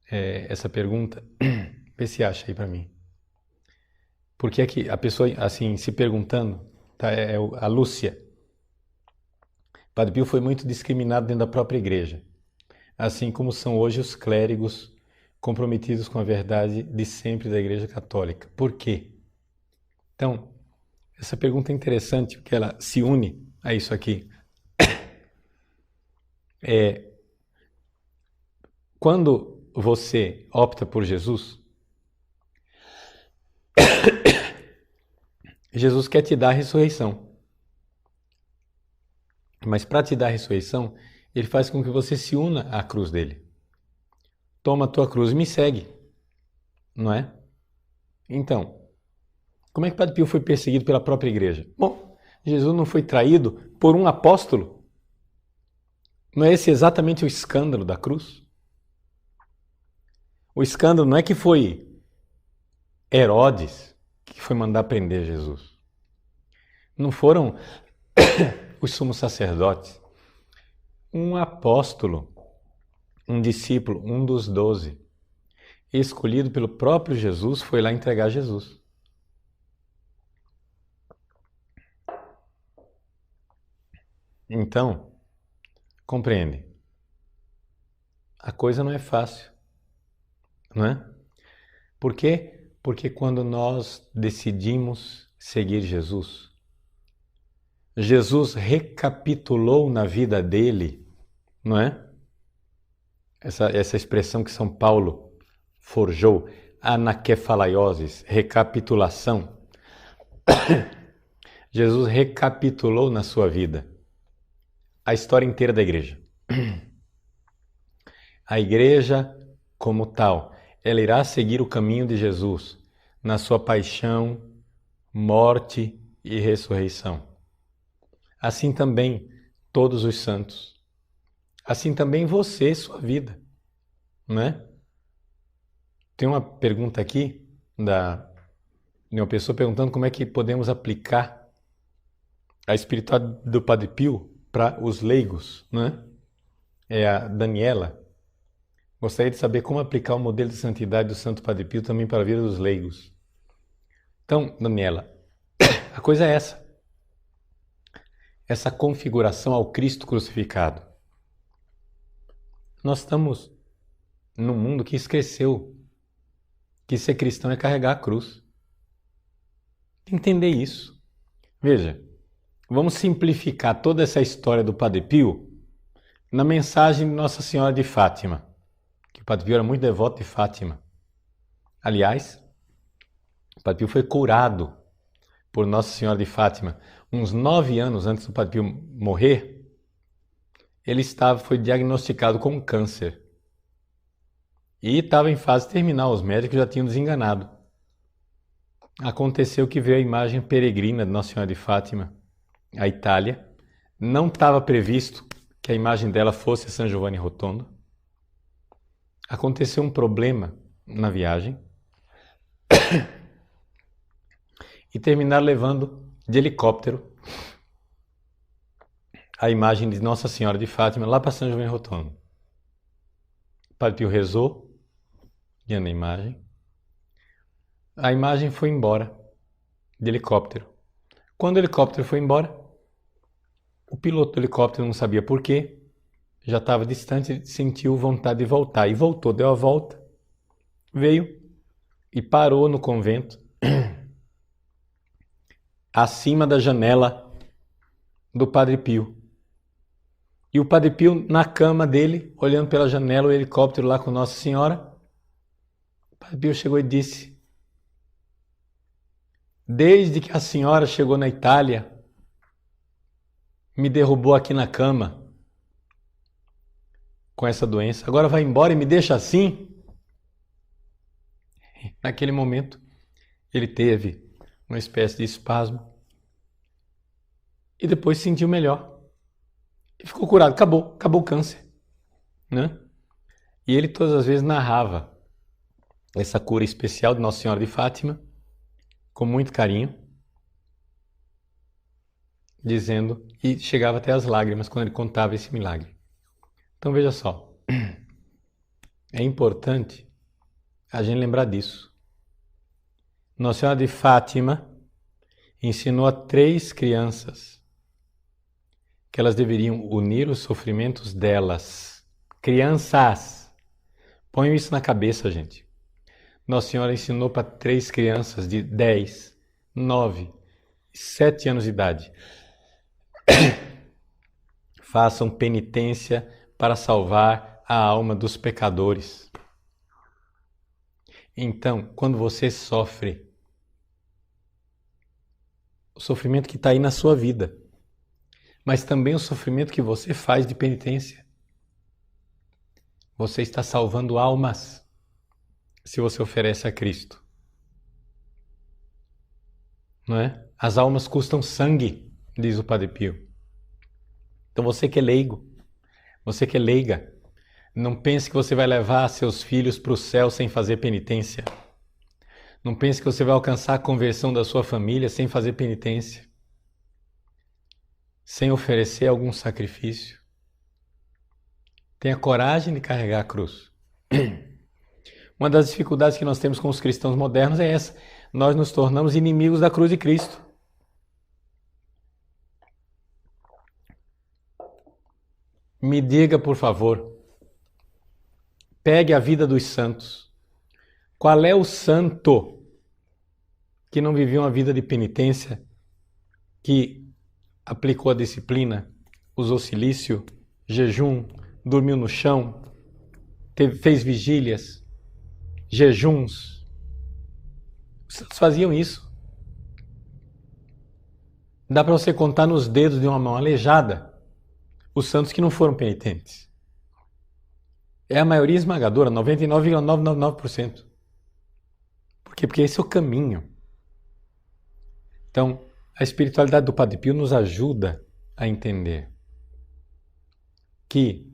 essa pergunta, vê se acha aí para mim. Por que é que a pessoa, assim, se perguntando, tá, a Lúcia. Padre Pio foi muito discriminado dentro da própria Igreja, assim como são hoje os clérigos comprometidos com a verdade de sempre da Igreja Católica. Por quê? Então, essa pergunta é interessante porque ela se une a isso aqui. Quando você opta por Jesus, Jesus quer te dar a ressurreição. Mas para te dar a ressurreição, ele faz com que você se una à cruz dele. Toma a tua cruz e me segue. Não é? Então, como é que Padre Pio foi perseguido pela própria igreja? Bom, Jesus não foi traído por um apóstolo? Não é esse exatamente o escândalo da cruz? O escândalo não é que foi Herodes que foi mandar prender Jesus. Não foram os sumos sacerdotes. Um apóstolo, um discípulo, um dos 12, escolhido pelo próprio Jesus, foi lá entregar Jesus. Então, compreende? A coisa não é fácil, não é? Por quê? Porque quando nós decidimos seguir Jesus, Jesus recapitulou na vida dele, não é? Essa expressão que São Paulo forjou, anaquefalaioses, recapitulação. Jesus recapitulou na sua vida a história inteira da igreja. A igreja, como tal, ela irá seguir o caminho de Jesus na sua paixão, morte e ressurreição. Assim também todos os santos. Assim também você, sua vida. Não é? Tem uma pergunta aqui de uma pessoa perguntando como é que podemos aplicar a espiritualidade do Padre Pio para os leigos. Não é? É a Daniela. Gostaria de saber como aplicar o modelo de santidade do Santo Padre Pio também para a vida dos leigos. Então, Daniela, a coisa é essa. Essa configuração ao Cristo crucificado. Nós estamos num mundo que esqueceu que ser cristão é carregar a cruz. Tem que entender isso. Veja, vamos simplificar toda essa história do Padre Pio na mensagem de Nossa Senhora de Fátima, que o Padre Pio era muito devoto de Fátima. Aliás, o Padre Pio foi curado por Nossa Senhora de Fátima. Uns 9 anos antes do Padre Pio morrer, ele foi diagnosticado com câncer. E estava em fase terminal, os médicos já tinham desenganado. Aconteceu que veio a imagem peregrina de Nossa Senhora de Fátima, à Itália. Não estava previsto que a imagem dela fosse San Giovanni Rotondo. Aconteceu um problema na viagem e terminaram levando de helicóptero a imagem de Nossa Senhora de Fátima lá para San Giovanni Rotondo. O Padre Pio rezou diante da imagem. A imagem foi embora de helicóptero. Quando o helicóptero foi embora, o piloto do helicóptero não sabia por quê, já estava distante, sentiu vontade de voltar e voltou, deu a volta, veio e parou no convento, acima da janela do Padre Pio. E o Padre Pio na cama dele, olhando pela janela, o helicóptero lá com Nossa Senhora. O Padre Pio chegou e disse: desde que a senhora chegou na Itália, me derrubou aqui na cama com essa doença. Agora vai embora e me deixa assim? Naquele momento, ele teve uma espécie de espasmo e depois se sentiu melhor. E ficou curado, acabou o câncer, né? E ele todas as vezes narrava essa cura especial de Nossa Senhora de Fátima com muito carinho, dizendo, e chegava até as lágrimas quando ele contava esse milagre. Então veja só, é importante a gente lembrar disso. Nossa Senhora de Fátima ensinou a 3 crianças que elas deveriam unir os sofrimentos delas. Crianças! Ponham isso na cabeça, gente. Nossa Senhora ensinou para 3 crianças de 10, 9 e 7 anos de idade. Façam penitência para salvar a alma dos pecadores. Então, quando você sofre, o sofrimento que está aí na sua vida, mas também o sofrimento que você faz de penitência, você está salvando almas se você oferece a Cristo. Não é? As almas custam sangue, diz o Padre Pio. Então você que é leigo, você que é leiga, não pense que você vai levar seus filhos para o céu sem fazer penitência. Não pense que você vai alcançar a conversão da sua família sem fazer penitência, sem oferecer algum sacrifício. Tenha coragem de carregar a cruz. Uma das dificuldades que nós temos com os cristãos modernos é essa. Nós nos tornamos inimigos da cruz de Cristo. Me diga, por favor, pegue a vida dos santos. Qual é o santo que não viveu uma vida de penitência, que aplicou a disciplina, usou cilício, jejum, dormiu no chão, fez vigílias, jejuns? Os santos faziam isso. Dá para você contar nos dedos de uma mão aleijada os santos que não foram penitentes. É a maioria esmagadora, 99,999%. Por quê? Porque esse é o caminho. Então, a espiritualidade do Padre Pio nos ajuda a entender que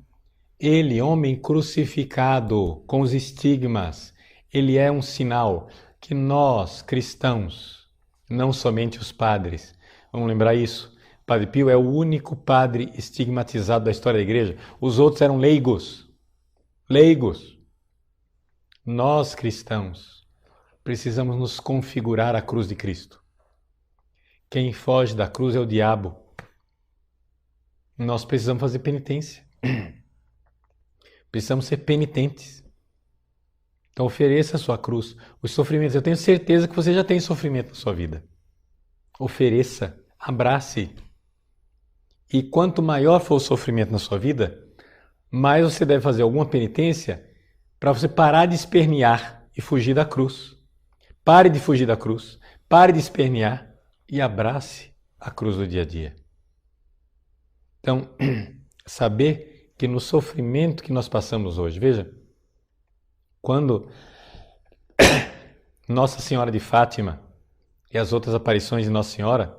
ele, homem crucificado com os estigmas, ele é um sinal que nós, cristãos, não somente os padres, vamos lembrar isso, Padre Pio é o único padre estigmatizado da história da igreja. Os outros eram leigos. Leigos. nós cristãos precisamos nos configurar à cruz de Cristo. Quem foge da cruz é o diabo. Nós precisamos fazer penitência. Precisamos ser penitentes. Então ofereça a sua cruz, os sofrimentos. Eu tenho certeza que você já tem sofrimento na sua vida. Ofereça, abrace. E quanto maior for o sofrimento na sua vida, mais você deve fazer alguma penitência para você parar de espernear e fugir da cruz. Pare de fugir da cruz, pare de espernear e abrace a cruz do dia a dia. Então, saber que no sofrimento que nós passamos hoje, veja, quando Nossa Senhora de Fátima e as outras aparições de Nossa Senhora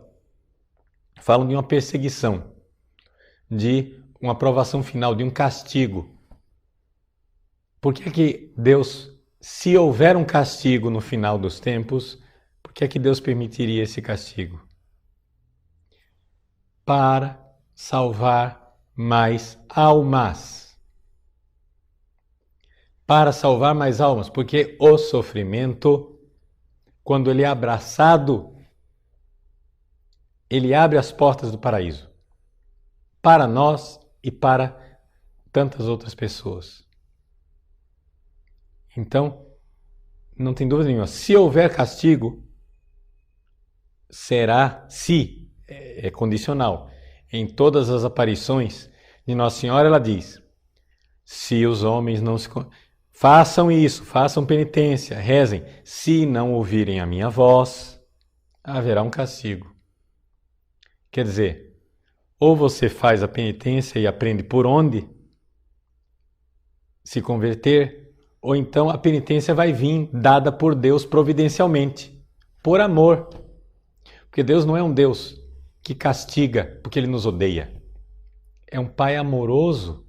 falam de uma perseguição, de uma provação final, de um castigo. Por que é que Deus, se houver um castigo no final dos tempos, por que é que Deus permitiria esse castigo? Para salvar mais almas. Para salvar mais almas, porque o sofrimento, quando ele é abraçado, ele abre as portas do paraíso. Para nós e para tantas outras pessoas. Então, não tem dúvida nenhuma, se houver castigo, será, se, é condicional. Em todas as aparições de Nossa Senhora, ela diz, se os homens não se... Façam isso, façam penitência, rezem. Se não ouvirem a minha voz, haverá um castigo. Quer dizer, ou você faz a penitência e aprende por onde se converter, ou então a penitência vai vir dada por Deus providencialmente, por amor. Porque Deus não é um Deus que castiga porque Ele nos odeia. É um Pai amoroso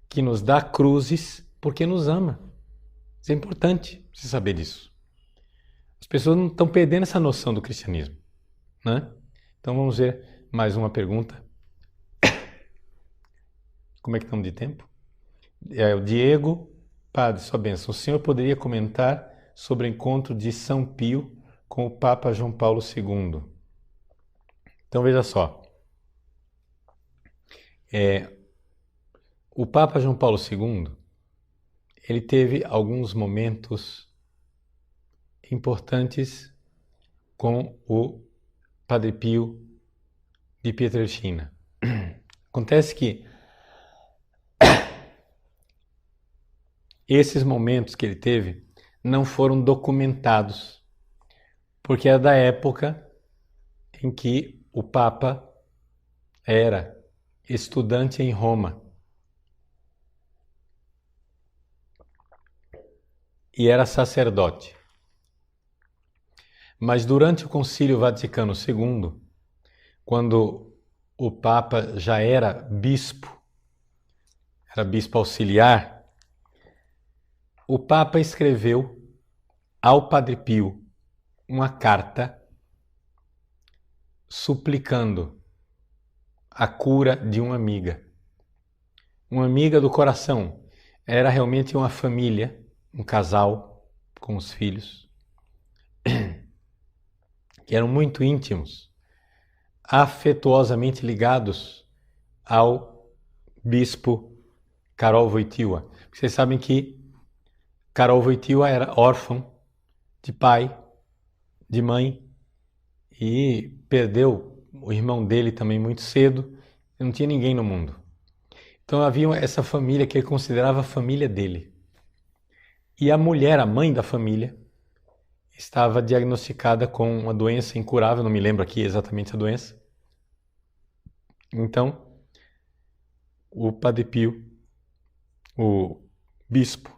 que nos dá cruzes porque nos ama. Isso é importante você saber disso. As pessoas não estão perdendo essa noção do cristianismo, né? Então vamos ver mais uma pergunta. Como é que estamos de tempo? O Diego, Padre, sua bênção. O senhor poderia comentar sobre o encontro de São Pio com o Papa João Paulo II? Então veja só. O Papa João Paulo II, ele teve alguns momentos importantes com o Padre Pio de Pietrelcina. Acontece que esses momentos que ele teve não foram documentados, porque é da época em que o Papa era estudante em Roma e era sacerdote. Mas durante o Concílio Vaticano II, quando o Papa já era bispo auxiliar, o Papa escreveu ao Padre Pio uma carta suplicando a cura de uma amiga do coração. Era realmente uma família, um casal com os filhos, que eram muito íntimos, afetuosamente ligados ao bispo Karol Wojtyła. Vocês sabem que Karol Wojtyła era órfão de pai, de mãe, e perdeu o irmão dele também muito cedo, não tinha ninguém no mundo. Então havia essa família que ele considerava a família dele. E a mulher, a mãe da família, estava diagnosticada com uma doença incurável, não me lembro aqui exatamente a doença. Então, o Padre Pio, o bispo,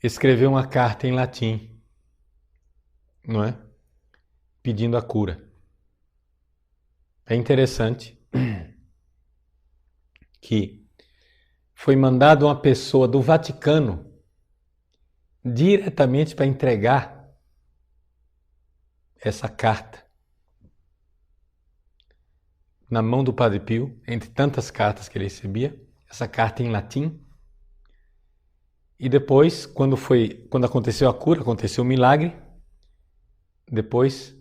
escreveu uma carta em latim, não é? Pedindo a cura. É interessante que foi mandado uma pessoa do Vaticano diretamente para entregar essa carta na mão do Padre Pio, entre tantas cartas que ele recebia, essa carta em latim. E depois, quando aconteceu a cura, aconteceu o milagre, depois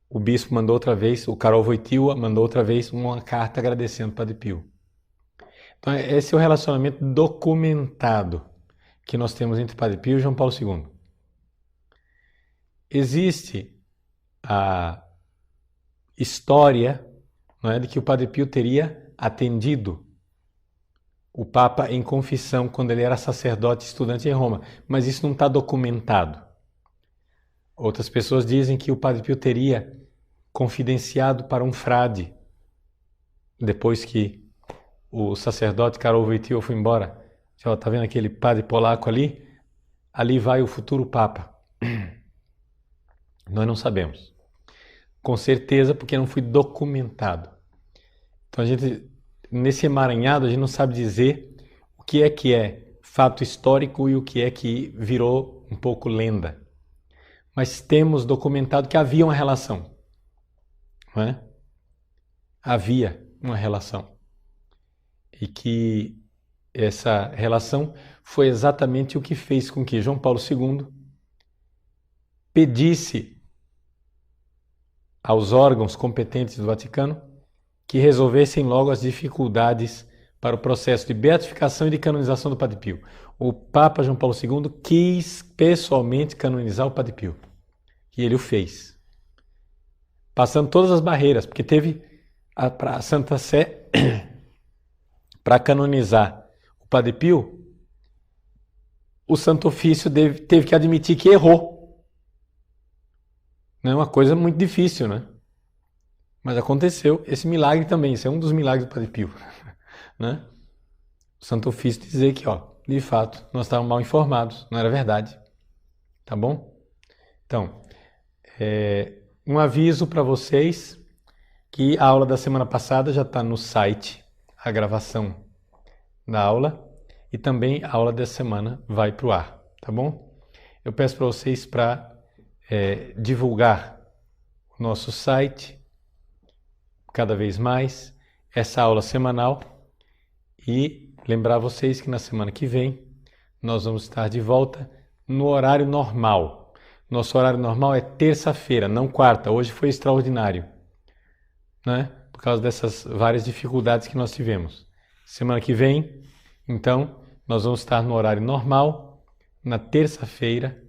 o bispo mandou outra vez, o Karol Wojtyła mandou outra vez uma carta agradecendo o Padre Pio. Então esse é o relacionamento documentado que nós temos entre Padre Pio e João Paulo II. Existe a história, não é, de que o Padre Pio teria atendido o Papa em confissão quando ele era sacerdote estudante em Roma, mas isso não está documentado. Outras pessoas dizem que o Padre Pio teria confidenciado para um frade, depois que o sacerdote Karol Wojtyła foi embora. Está vendo aquele padre polaco ali? Ali vai o futuro Papa. Nós não sabemos. Com certeza, porque não foi documentado. Então, nesse emaranhado, a gente não sabe dizer o que é fato histórico e o que é que virou um pouco lenda. Mas temos documentado que havia uma relação. Não é? Havia uma relação. E que essa relação foi exatamente o que fez com que João Paulo II pedisse aos órgãos competentes do Vaticano que resolvessem logo as dificuldades para o processo de beatificação e de canonização do Padre Pio. O Papa João Paulo II quis pessoalmente canonizar o Padre Pio. E ele o fez. Passando todas as barreiras, porque teve a Santa Sé para canonizar o Padre Pio, o Santo Ofício teve que admitir que errou. Não é uma coisa muito difícil, né? Mas aconteceu esse milagre também. Isso é um dos milagres do Padre Pio. Né? O Santo Ofício dizer que, de fato, nós estávamos mal informados, não era verdade. Tá bom? Então, um aviso para vocês que a aula da semana passada já está no site, a gravação da aula, e também a aula dessa semana vai para o ar, tá bom? Eu peço para vocês para divulgar o nosso site cada vez mais, essa aula semanal, e lembrar vocês que na semana que vem nós vamos estar de volta no horário normal. Nosso horário normal é terça-feira, não quarta. Hoje foi extraordinário, né? Por causa dessas várias dificuldades que nós tivemos. Semana que vem, então, nós vamos estar no horário normal, na terça-feira,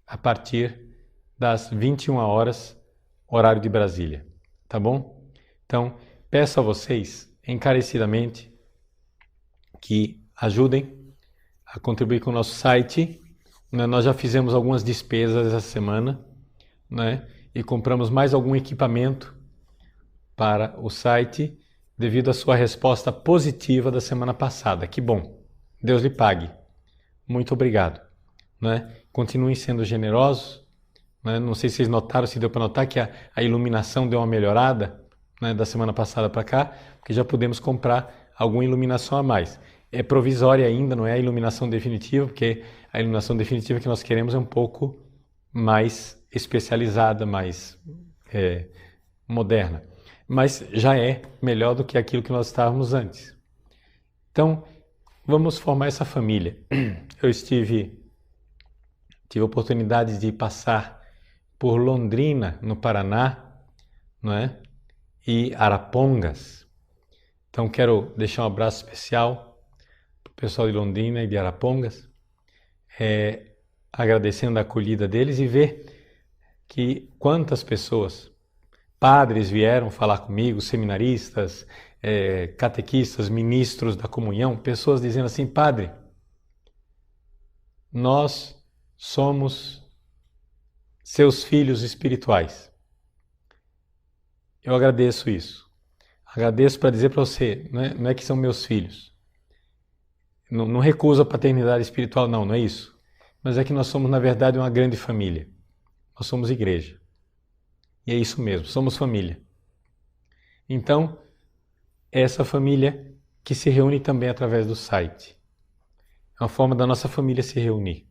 a partir das 21 horas, horário de Brasília. Tá bom? Então, peço a vocês, encarecidamente, que ajudem a contribuir com o nosso site. Nós já fizemos algumas despesas essa semana, né? E compramos mais algum equipamento para o site devido à sua resposta positiva da semana passada. Que bom! Deus lhe pague. Muito obrigado. Né? Continuem sendo generosos. Né? Não sei se vocês notaram, se deu para notar que a iluminação deu uma melhorada, né, da semana passada para cá, porque já podemos comprar alguma iluminação a mais. É provisória ainda, não é a iluminação definitiva, porque a iluminação definitiva que nós queremos é um pouco mais especializada, mais moderna. Mas já é melhor do que aquilo que nós estávamos antes. Então, vamos formar essa família. Eu tive a oportunidade de passar por Londrina, no Paraná, não é? E Arapongas. Então, quero deixar um abraço especial para o pessoal de Londrina e de Arapongas, agradecendo a acolhida deles e ver que quantas pessoas, padres vieram falar comigo, seminaristas, catequistas, ministros da comunhão, pessoas dizendo assim: padre, nós somos seus filhos espirituais. Eu agradeço isso. Agradeço para dizer para você, não é que são meus filhos. Não recuso a paternidade espiritual, não é isso. Mas é que nós somos, na verdade, uma grande família. Nós somos igreja. E é isso mesmo, somos família. Então, é essa família que se reúne também através do site. É uma forma da nossa família se reunir.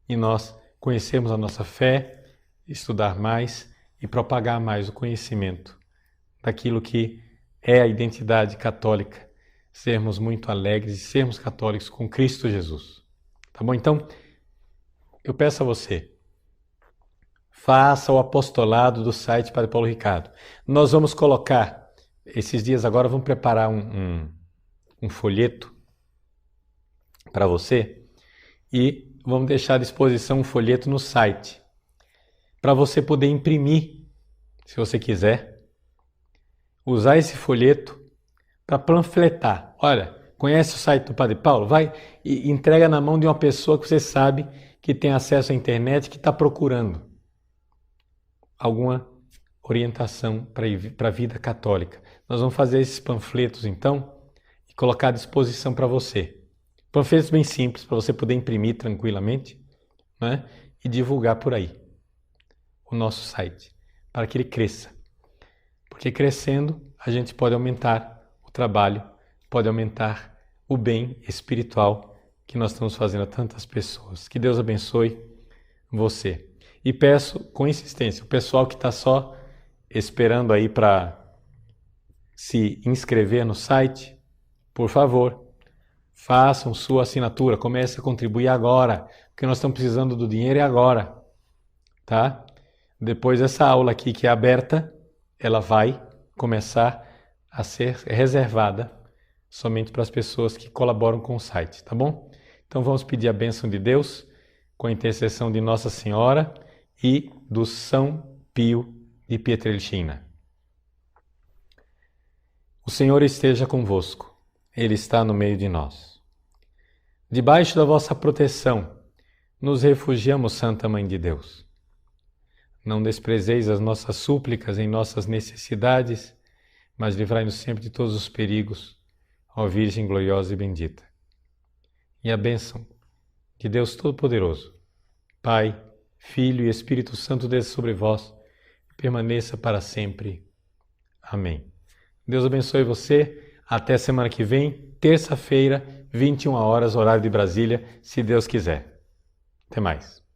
E nós conhecermos a nossa fé, estudar mais e propagar mais o conhecimento daquilo que é a identidade católica, sermos muito alegres e sermos católicos com Cristo Jesus. Tá bom? Então, eu peço a você, faça o apostolado do site Padre Paulo Ricardo. Nós vamos colocar, esses dias agora, vamos preparar um folheto para você e vamos deixar à disposição um folheto no site para você poder imprimir, se você quiser, usar esse folheto para panfletar. Olha, conhece o site do Padre Paulo? Vai e entrega na mão de uma pessoa que você sabe que tem acesso à internet, que está procurando alguma orientação para a vida católica. Nós vamos fazer esses panfletos, então, e colocar à disposição para você. Panfletos bem simples, para você poder imprimir tranquilamente, né? E divulgar por aí o nosso site, para que ele cresça. Porque crescendo, a gente pode aumentar o trabalho, pode aumentar o bem espiritual que nós estamos fazendo a tantas pessoas. Que Deus abençoe você. E peço com insistência, o pessoal que está só esperando aí para se inscrever no site, por favor, façam sua assinatura, comece a contribuir agora, porque nós estamos precisando do dinheiro agora, tá? Depois essa aula aqui que é aberta, ela vai começar a ser reservada somente para as pessoas que colaboram com o site, tá bom? Então vamos pedir a bênção de Deus com a intercessão de Nossa Senhora e do São Pio de Pietrelcina. O Senhor esteja convosco, Ele está no meio de nós. Debaixo da vossa proteção, nos refugiamos, Santa Mãe de Deus. Não desprezeis as nossas súplicas em nossas necessidades, mas livrai-nos sempre de todos os perigos, ó Virgem gloriosa e bendita. E a bênção de Deus Todo-Poderoso, Pai, Filho e Espírito Santo desça sobre vós e permaneça para sempre. Amém. Deus abençoe você. Até semana que vem, terça-feira, 21 horas, horário de Brasília, se Deus quiser. Até mais.